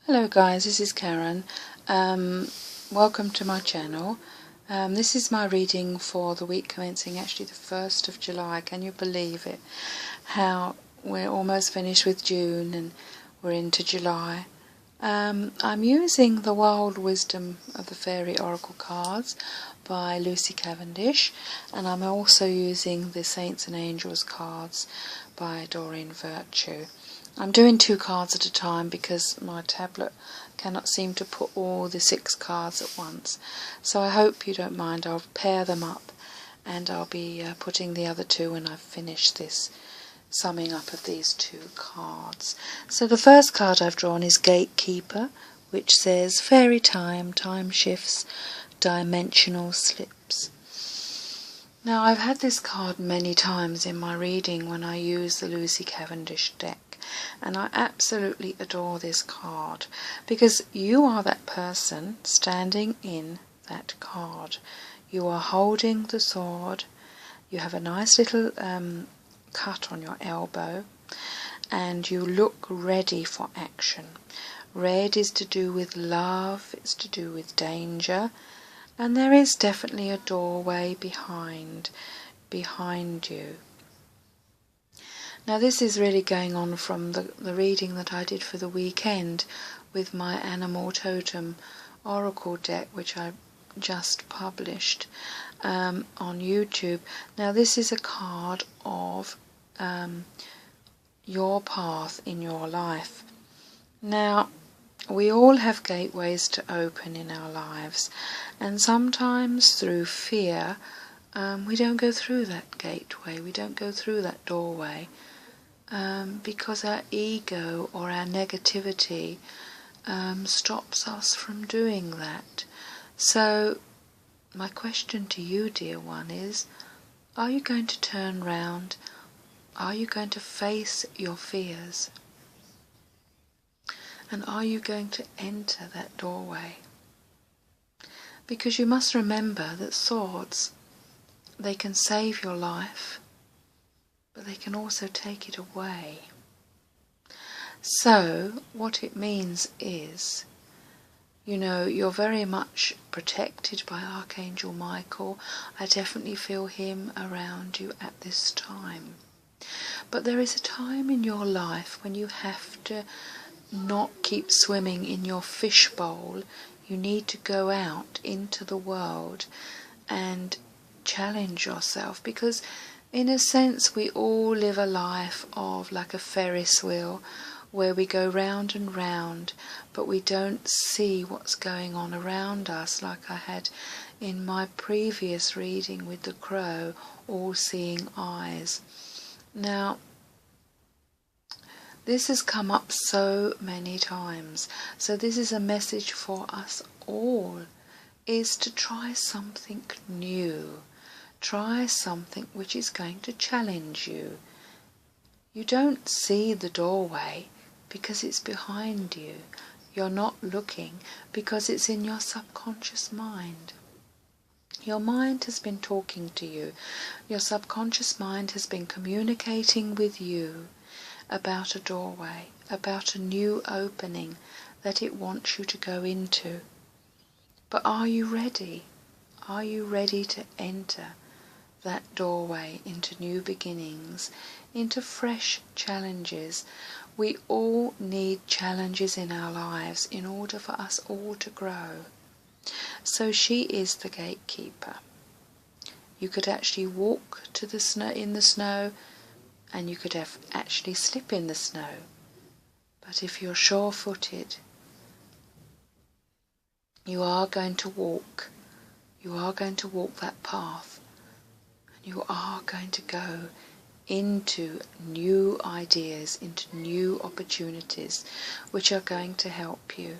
Hello guys, this is Karen. Welcome to my channel. This is my reading for the week commencing actually the 1st of July. Can you believe it? How we're almost finished with June and we're into July. I'm using the Wild Wisdom of the Fairy Oracle cards by Lucy Cavendish, and I'm also using the Saints and Angels cards by Doreen. I'm doing 2 cards at a time because my tablet cannot seem to put all the 6 cards at once. So I hope you don't mind. I'll pair them up and I'll be putting the other 2 when I've finished this summing up of these 2 cards. So the first card I've drawn is Gatekeeper, which says fairy time, time shifts, dimensional slips. Now I've had this card many times in my reading when I use the Lucy Cavendish deck. And I absolutely adore this card because you are that person standing in that card. You are holding the sword, you have a nice little cut on your elbow, and you look ready for action. Red is to do with love, it's to do with danger, and there is definitely a doorway behind you. Now this is really going on from the reading that I did for the weekend with my Animal Totem Oracle deck, which I just published on YouTube. Now this is a card of your path in your life. Now we all have gateways to open in our lives, and sometimes through fear we don't go through that gateway, we don't go through that doorway. Because our ego or our negativity stops us from doing that. So my question to you, dear one, is, are you going to turn round? Are you going to face your fears? And are you going to enter that doorway? Because you must remember that swords, they can save your life, but they can also take it away. So what it means is, you know, you're very much protected by Archangel Michael. I definitely feel him around you at this time. But there is a time in your life when you have to not keep swimming in your fishbowl. You need to go out into the world and challenge yourself, because in a sense we all live a life of like a Ferris wheel where we go round and round, but we don't see what's going on around us, like I had in my previous reading with the crow, all-seeing eyes. Now this has come up so many times, so this is a message for us all, is to try something new. Try something which is going to challenge you. You don't see the doorway because it's behind you. You're not looking because it's in your subconscious mind. Your mind has been talking to you. Your subconscious mind has been communicating with you about a doorway, about a new opening that it wants you to go into. But are you ready? Are you ready to enter that doorway into new beginnings, into fresh challenges? We all need challenges in our lives in order for us all to grow. So she is the gatekeeper. You could actually walk to the snow, in the snow, and you could actually slip in the snow. But if you're sure-footed, you are going to walk. You are going to walk that path. You are going to go into new ideas, into new opportunities, which are going to help you.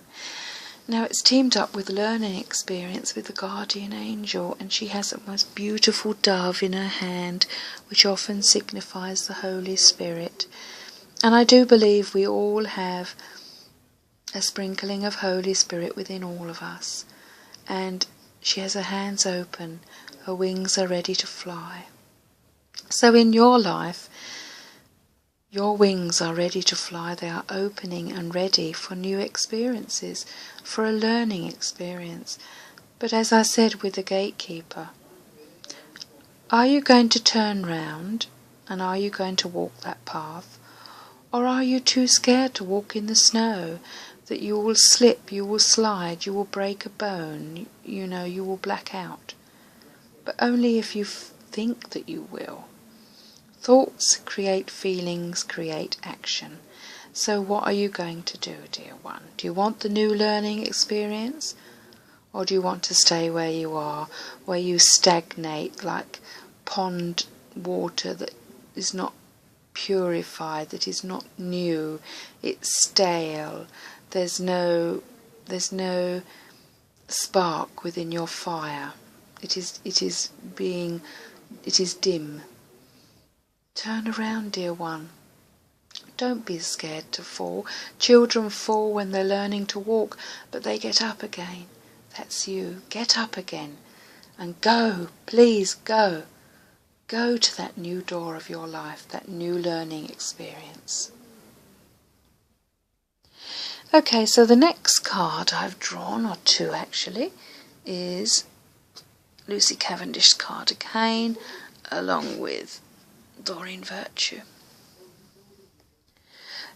Now it's teamed up with learning experience with the guardian angel, and she has a most beautiful dove in her hand, which often signifies the Holy Spirit. And I do believe we all have a sprinkling of Holy Spirit within all of us. And she has her hands open, her wings are ready to fly. So in your life, Your wings are ready to fly. They are opening and ready for new experiences, for a learning experience. But as I said with the gatekeeper, are you going to turn round and are you going to walk that path? Or are you too scared to walk in the snow, that you will slip, you will slide, you will break a bone, you will black out? But only if you think that you will. Thoughts create feelings, create action. So what are you going to do, dear one? Do you want the new learning experience? Or do you want to stay where you are, where you stagnate like pond water that is not purified, that is not new, it's stale, there's no spark within your fire, it is dim. Turn around, dear one. Don't be scared to fall. Children fall when they're learning to walk, but they get up again. That's you. Get up again and go. Please go. Go to that new door of your life, that new learning experience. Okay, so the next card I've drawn, or two actually, is Lucy Cavendish's card again, along with Doreen Virtue.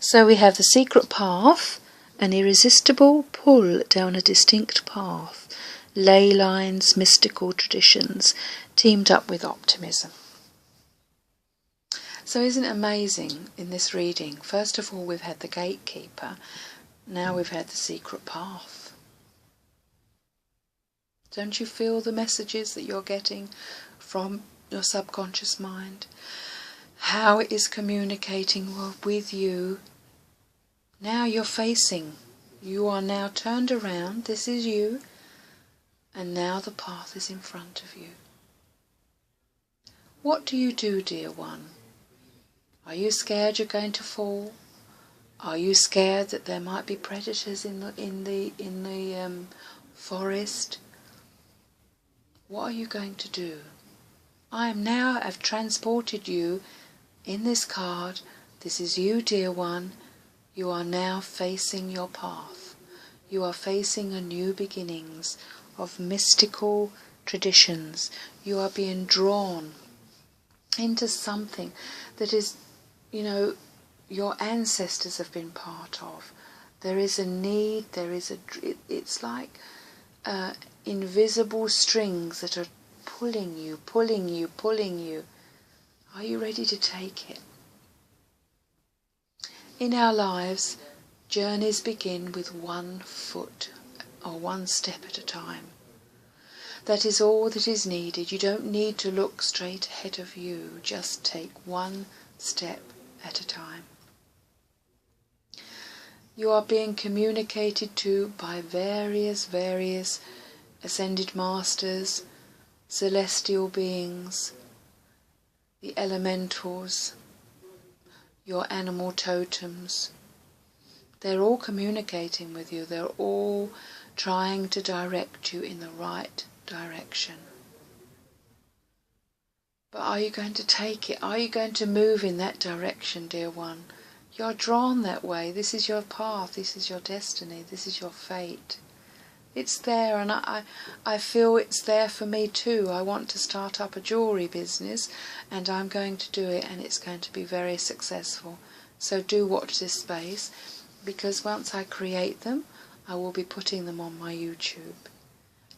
So we have the secret path, an irresistible pull down a distinct path, ley lines, mystical traditions, teamed up with optimism. So isn't it amazing in this reading? First of all, we've had the gatekeeper, now we've had the secret path. Don't you feel the messages that you're getting from your subconscious mind? How it is communicating with you. Now you're facing. You are now turned around. This is you. And now the path is in front of you. What do you do, dear one? Are you scared you're going to fall? Are you scared that there might be predators in the forest? What are you going to do? I've transported you in this card. This is you, dear one. You are now facing your path. You are facing a new beginnings of mystical traditions. You are being drawn into something that is, your ancestors have been part of. There is a need, it's like invisible strings that are pulling you. Are you ready to take it? In our lives, journeys begin with 1 foot or 1 step at a time. That is all that is needed. You don't need to look straight ahead of you. Just take 1 step at a time. You are being communicated to by various ascended masters, celestial beings, the elementals, your animal totems. They're all communicating with you. They're all trying to direct you in the right direction. But are you going to take it? Are you going to move in that direction, dear one? You're drawn that way. This is your path. This is your destiny. This is your fate. It's there, and I feel it's there for me too. I want to start up a jewellery business, and I'm going to do it, and it's going to be very successful. So do watch this space, because once I create them, I will be putting them on my YouTube.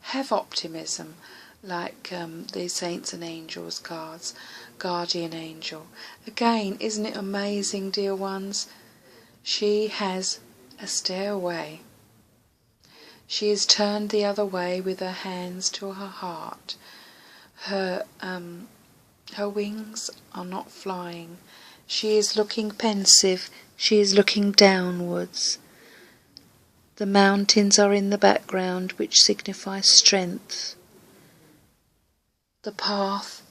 Have optimism, like the Saints and Angels cards, Guardian Angel. Again, isn't it amazing, dear ones? She has a stairway. She is turned the other way with her hands to her heart. Her wings are not flying. She is looking pensive. She is looking downwards. The mountains are in the background, which signify strength. The path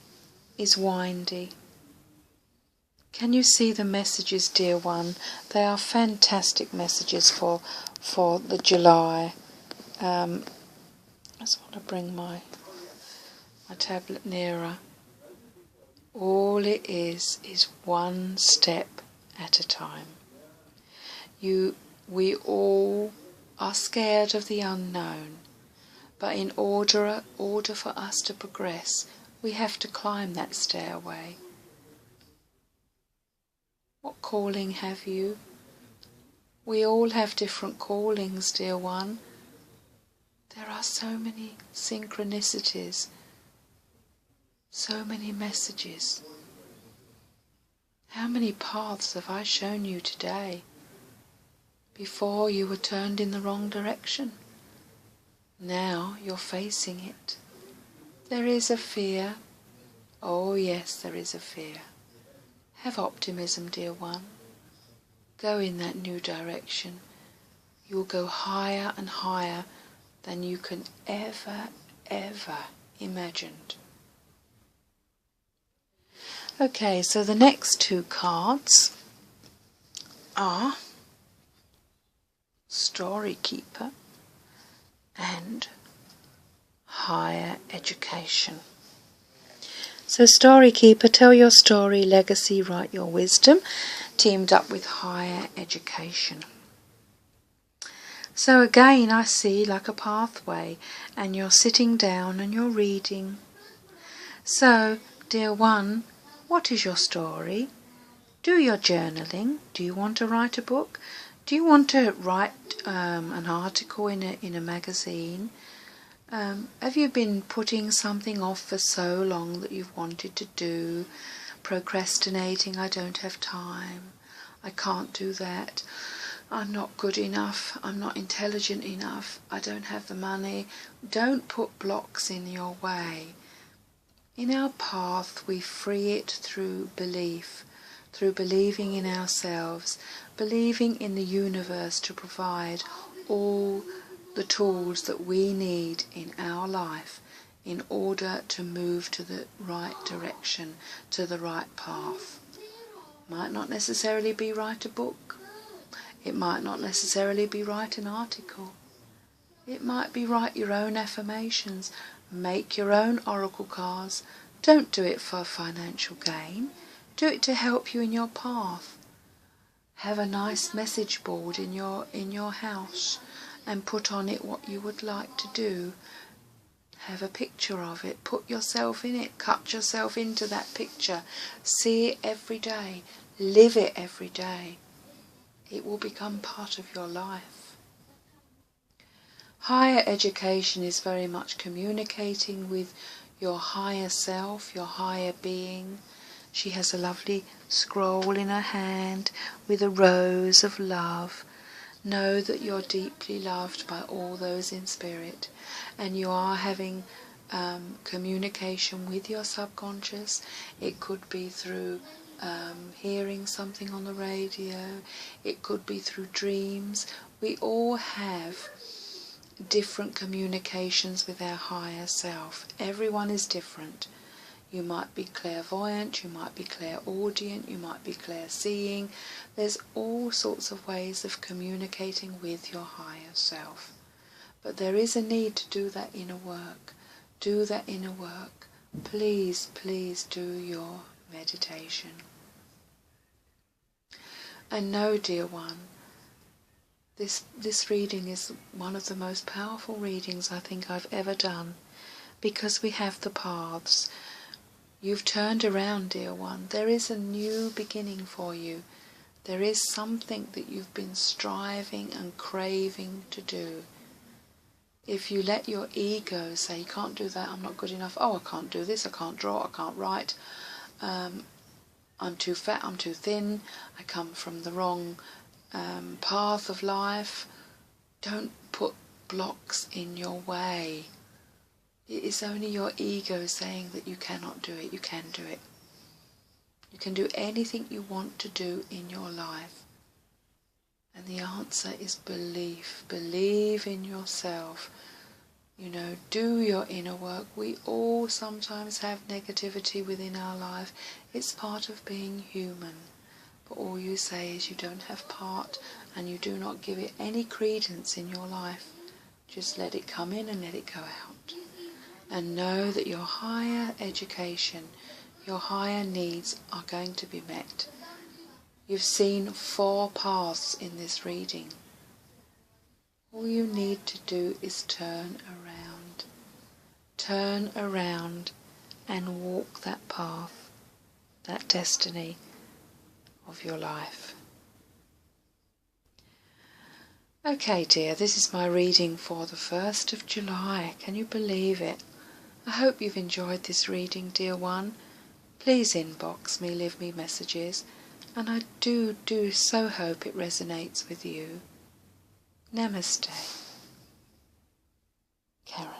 is windy. Can you see the messages, dear one? They are fantastic messages for the July. I just want to bring my tablet nearer. All it is 1 step at a time. We all are scared of the unknown, but in order for us to progress, we have to climb that stairway. What calling have you? We all have different callings, dear one. There are so many synchronicities, so many messages. How many paths have I shown you today? Before you were turned in the wrong direction. Now you're facing it. There is a fear. Oh yes, there is a fear. Have optimism, dear one. Go in that new direction. You'll go higher and higher than you can ever imagined. Okay, so the next two cards are Story Keeper and Higher Education. So Story Keeper, tell your story, legacy, write your wisdom, teamed up with Higher Education. So again I see like a pathway, and you're sitting down and you're reading. So, dear one, what is your story? Do your journaling. Do you want to write a book? Do you want to write an article in a magazine? Have you been putting something off for so long that you've wanted to do? Procrastinating, I don't have time, I can't do that, I'm not good enough, I'm not intelligent enough, I don't have the money. Don't put blocks in your way. In our path we free it through belief, through believing in ourselves, believing in the universe to provide all the tools that we need in our life in order to move to the right direction, to the right path. Might not necessarily be write a book. It might not necessarily be write an article. It might be write your own affirmations, make your own oracle cards. Don't do it for financial gain. Do it to help you in your path. Have a nice message board in your house and put on it what you would like to do. Have a picture of it, put yourself in it, cut yourself into that picture, see it every day, live it every day. It will become part of your life. Higher education is very much communicating with your higher self, your higher being. She has a lovely scroll in her hand with a rose of love. Know that you're deeply loved by all those in spirit, and you are having communication with your subconscious. It could be through hearing something on the radio, it could be through dreams. We all have different communications with our higher self. Everyone is different. You might be clairvoyant, you might be clairaudient, you might be clairseeing. There's all sorts of ways of communicating with your higher self. But there is a need to do that inner work. Do that inner work. Please, please do your meditation. And know, dear one, this reading is one of the most powerful readings I think I've ever done, because we have the paths. You've turned around, dear one. There is a new beginning for you. There is something that you've been striving and craving to do. If you let your ego say, you can't do that, I'm not good enough, oh, I can't do this, I can't draw, I can't write, I'm too fat, I'm too thin, I come from the wrong path of life. Don't put blocks in your way. It is only your ego saying that you cannot do it. You can do it. You can do anything you want to do in your life. And the answer is belief. Believe in yourself. You know, do your inner work. We all sometimes have negativity within our life. It's part of being human. But all you say is you don't have part, and you do not give it any credence in your life. Just let it come in and let it go out. And know that your higher education, your higher needs are going to be met. You've seen 4 paths in this reading. All you need to do is turn around and walk that path, that destiny of your life. Okay dear, this is my reading for the 1st of July. Can you believe it? I hope you've enjoyed this reading, dear one. Please inbox me, leave me messages, and I do so hope it resonates with you. Namaste. Karen.